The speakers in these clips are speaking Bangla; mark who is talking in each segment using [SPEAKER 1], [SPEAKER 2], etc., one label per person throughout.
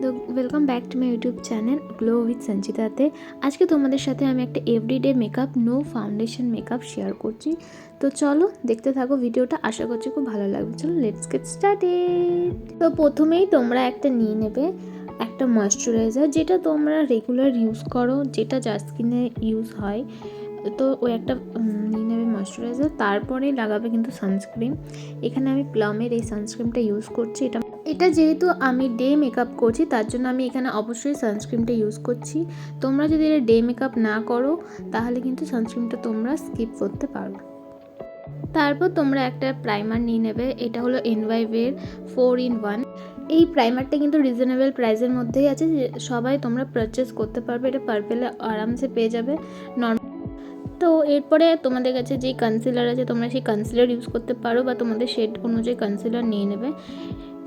[SPEAKER 1] তো welcome back to my YouTube channel glow with সঞ্চিতাতে। আজকে তোমাদের সাথে আমি একটা everyday makeup no foundation makeup share করছি। তো চলো দেখতে থাকো ভিডিওটা, আশা করছি খুব ভালো লাগবে। চলো লেটস গেট স্টার্টেড। তো প্রথমেই তোমরা একটা নিয়ে নেবে একটা ময়শ্চারাইজার, যেটা তোমরা রেগুলার ইউজ করো, যেটা যার স্কিনে ইউজ হয়। তো ওই একটা নিয়ে নেবে ময়শ্চারাইজার, তারপরে লাগাবে কিন্তু সানস্ক্রিন। এখানে আমি প্লামের এই সানস্ক্রিনটা ইউজ করছি। এটা যেহেতু আমি ডে মেকআপ করছি, তার জন্য আমি এখানে অবশ্যই সানস্ক্রিনটা ইউজ করছি। তোমরা যদি এটা ডে মেকআপ না করো তাহলে কিন্তু সানস্ক্রিনটা তোমরা স্কিপ করতে পারো। তারপর তোমরা একটা প্রাইমার নিয়ে নেবে, এটা হলো NYX 4-in-1। এই প্রাইমারটা কিন্তু রিজনেবল প্রাইসের মধ্যেই আছে, সবাই তোমরা পারচেস করতে পারবে। এটা পার্পেলে আরামসে পেয়ে যাবে নর্মাল। তো এরপরে তোমাদের কাছে যেই কনসিলার আছে তোমরা সেই কনসিলার ইউজ করতে পারো, বা তোমাদের শেড অনুযায়ী কনসিলার নিয়ে নেবে।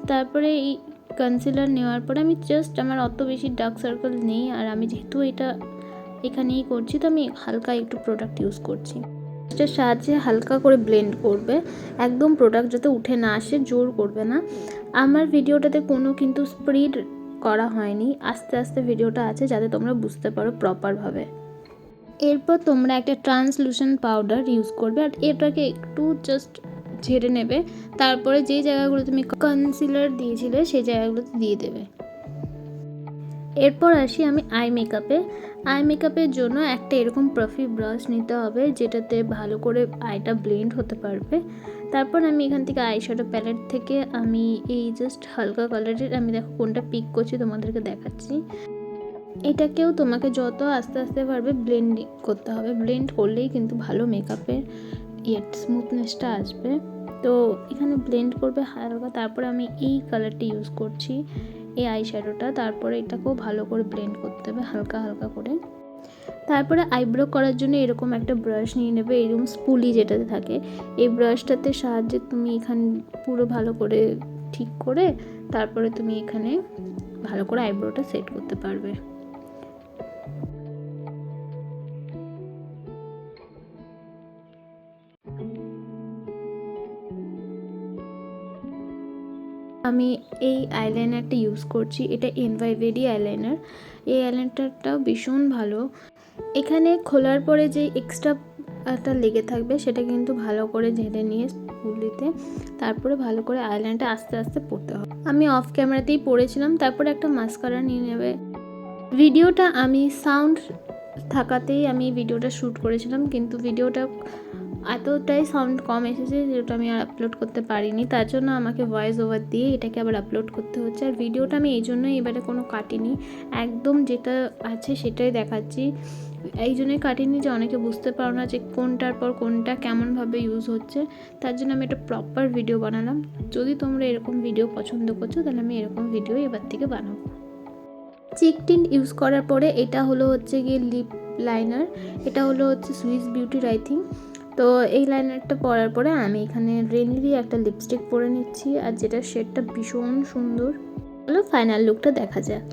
[SPEAKER 1] তারপরে এই কনসিলার নেওয়ার পরে আমি জাস্ট, আমার অত বেশি ডার্ক সার্কেল নেই, আর আমি যেহেতু এটা এখানেই করছি তো আমি হালকা একটু প্রোডাক্ট ইউজ করছি। এটার সাহায্যে হালকা করে ব্লেন্ড করবে, একদম প্রোডাক্ট যাতে উঠে না আসে, জোর করবে না। আমার ভিডিওটাতে কোনো কিন্তু স্পিড করা হয়নি, আস্তে আস্তে ভিডিওটা আছে যাতে তোমরা বুঝতে পারো প্রপারভাবে। এরপর তোমরা একটা ট্রান্সলুসেন্ট পাউডার ইউজ করবে, আর এটাকে একটু জাস্ট ঝেড়ে নেবে। তারপরে যেই জায়গাগুলো তুমি কনসিলার দিয়েছিলে সেই জায়গাগুলোতে দিয়ে দেবে। এরপর আসি আমি আই মেকআপের জন্য একটা এরকম পাফি ব্রাশ নিতে হবে, যেটাতে ভালো করে আইটা ব্লেন্ড হতে পারবে। তারপর আমি এখান থেকে আইশ্যাডো প্যালেট থেকে আমি এই জাস্ট হালকা কালারের, আমি দেখো কোনটা পিক করছি তোমাদেরকে দেখাচ্ছি। এটাকেও তোমাকে যত আস্তে আস্তে পারবে ব্লেন্ড করতে হবে, ব্লেন্ড করলেই কিন্তু ভালো মেকআপের স্মুথনেসটা আসবে। তো এখানে ব্লেন্ড করবে হালকা। তারপরে আমি এই কালারটা ইউজ করছি, এই আইশ্যাডোটা। তারপরে এটাকেও ভালো করে ব্লেন্ড করতে হবে হালকা হালকা করে। তারপরে আইব্রো করার জন্য এরকম একটা ব্রাশ নিয়ে নেবে, এরকম স্পুলি যেটাতে থাকে। এই ব্রাশটাতে সাহায্যে তুমি এখানে পুরো ভালো করে ঠিক করে তারপরে তুমি এখানে ভালো করে আইব্রোটা সেট করতে পারবে। আমি এই আইলাইনারটা ইউজ করছি, এটা NYX আইলাইনার। এই আইলাইনারটাও ভীষণ ভালো। এখানে খোলার পরে যে এক্সট্রাটা লেগে থাকবে সেটা কিন্তু ভালো করে ঝেড়ে নিয়ে স্পুলিতে তারপরে ভালো করে আইলাইনারটা আস্তে আস্তে পরতে হবে। আমি অফ ক্যামেরাতেই পরেছিলাম। তারপরে একটা মাস্কারা নিয়ে নেবে। ভিডিওটা আমি সাউন্ড থাকাতেই আমি ভিডিওটা শ্যুট করেছিলাম, কিন্তু ভিডিওটা এতটাই সাউন্ড কম এসেছে যেটা আমি আর আপলোড করতে পারিনি। তার জন্য আমাকে ভয়েস ওভার দিয়ে এটাকে আবার আপলোড করতে হচ্ছে। আর ভিডিওটা আমি এই জন্যই এবারে কোনো কাটিনি, একদম যেটা আছে সেটাই দেখাচ্ছি। এই জন্যই কাটিনি যে অনেকে বুঝতে পারো না যে কোনটার পর কোনটা কেমনভাবে ইউজ হচ্ছে। তার জন্য আমি একটা প্রপার ভিডিও বানালাম। যদি তোমরা এরকম ভিডিও পছন্দ করছো তাহলে আমি এরকম ভিডিও এবার থেকে বানাবো। চিক টিন্ট ইউজ করার পরে এটা হলো হচ্ছে গিয়ে লিপ লাইনার। এটা হলো হচ্ছে সুইস বিউটির আই থিঙ্ক। তো এই লাইনারটা পরার পরে আমি এখানে রেনিরই একটা লিপস্টিক পরে নিচ্ছি, আর যেটা শেডটা ভীষণ সুন্দর। হলো ফাইনাল লুকটা দেখা যায়।